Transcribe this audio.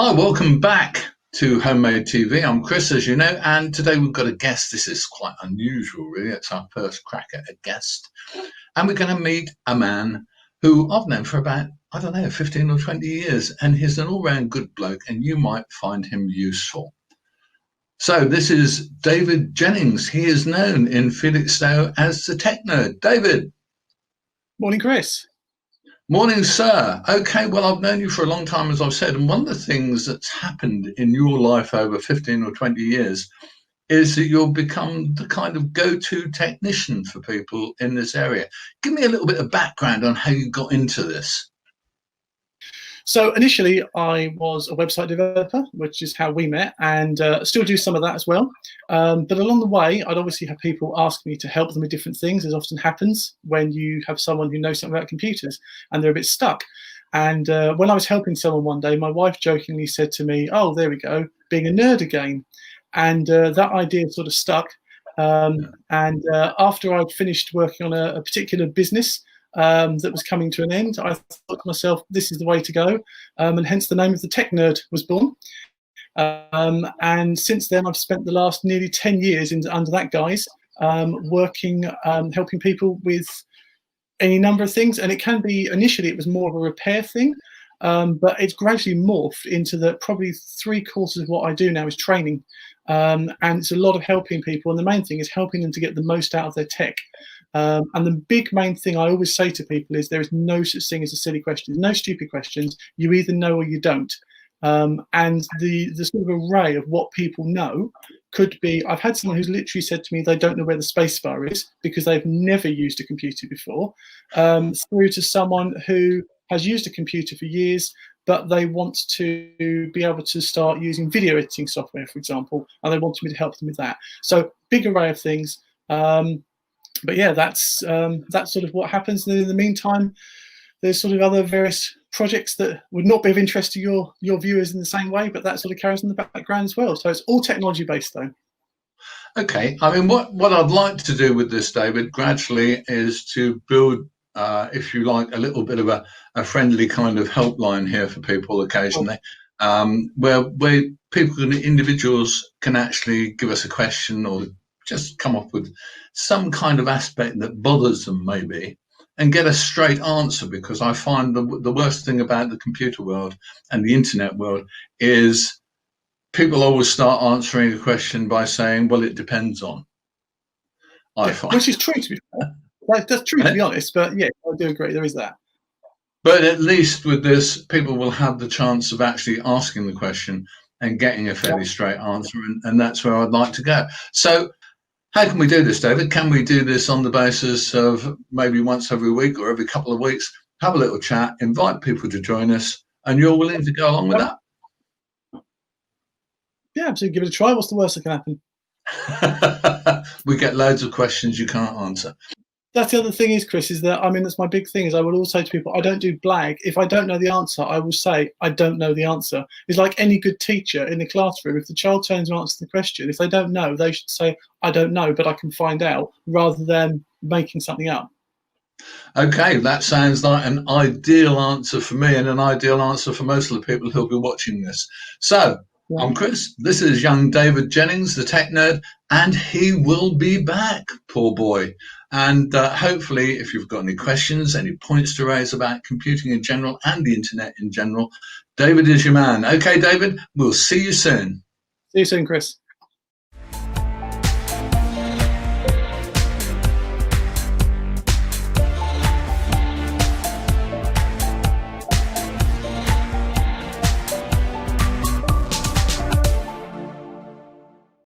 Hi, welcome back to Homemade TV. I'm Chris, as you know, and today we've got a guest. This is quite unusual, really. It's our first crack at a guest. And we're going to meet a man who I've known for about, 15 or 20 years, and he's an all-round good bloke, and you might find him useful. So this is David Jennings. He is known in Felixstowe as the Tech Nerd. David. Morning, Chris. Morning, sir. Okay, well, I've known you for a long time, as I've said, and one of the things that's happened in your life over 15 or 20 years is that you've become the kind of go-to technician for people in this area. Give me a little bit of background on how you got into this. So initially, I was a website developer, which is how we met, and still do some of that as well. But along the way, I'd obviously have people ask me to help them with different things, as often happens when you have someone who knows something about computers and they're a bit stuck. And when I was helping someone one day, my wife jokingly said to me, "Oh, there we go, being a nerd again." And that idea sort of stuck. After I'd finished working on a particular business, that was coming to an end, I thought to myself, this is the way to go, and hence the name of the Tech Nerd was born. And since then, I've spent the last nearly 10 years under that guise, working, helping people with any number of things. And it can be, initially, it was more of a repair thing, but it's gradually morphed into that probably 3/4 of what I do now is training. And it's a lot of helping people. And the main thing is helping them to get the most out of their tech. And the big main thing I always say to people is there is no such thing as a silly question. There's no stupid questions. You either know or you don't. And the sort of array of what people know could be, I've had someone who's literally said to me they don't know where the spacebar is because they've never used a computer before, through to someone who has used a computer for years, but they want to be able to start using video editing software, for example, and they want me to help them with that. So big array of things. But yeah, that's sort of what happens. And in the meantime, there's sort of other various projects that would not be of interest to your viewers in the same way, but that sort of carries in the background as well. So it's all technology based, though. Okay, I mean, what I'd like to do with this, David, gradually is to build, if you like, a little bit of a friendly kind of helpline here for people occasionally, where individuals can actually give us a question or just come up with some kind of aspect that bothers them maybe and get a straight answer, because I find the worst thing about the computer world and the internet world is people always start answering a question by saying, well, it depends on. Which is true, to be fair. That's true, to be honest, but yeah, I do agree, there is that. But at least with this, people will have the chance of actually asking the question and getting a fairly straight answer, and that's where I'd like to go. So how can we do this, David? Can we do this on the basis of maybe once every week or every couple of weeks, have a little chat, invite people to join us, and you're willing to go along with that? Yeah, absolutely. Give it a try. What's the worst that can happen? We get loads of questions you can't answer. That's the other thing is, Chris, is that, I mean, that's my big thing is I will also say to people, I don't do blag. If I don't know the answer, I will say, I don't know the answer. It's like any good teacher in the classroom. If the child turns to answer the question, if they don't know, they should say, I don't know, but I can find out, rather than making something up. Okay, that sounds like an ideal answer for me and an ideal answer for most of the people who'll be watching this. So, I'm Chris. This is young David Jennings, the Tech Nerd, and he will be back, poor boy. And hopefully, if you've got any questions, any points to raise about computing in general and the internet in general, David is your man. Okay, David, we'll see you soon. See you soon, Chris.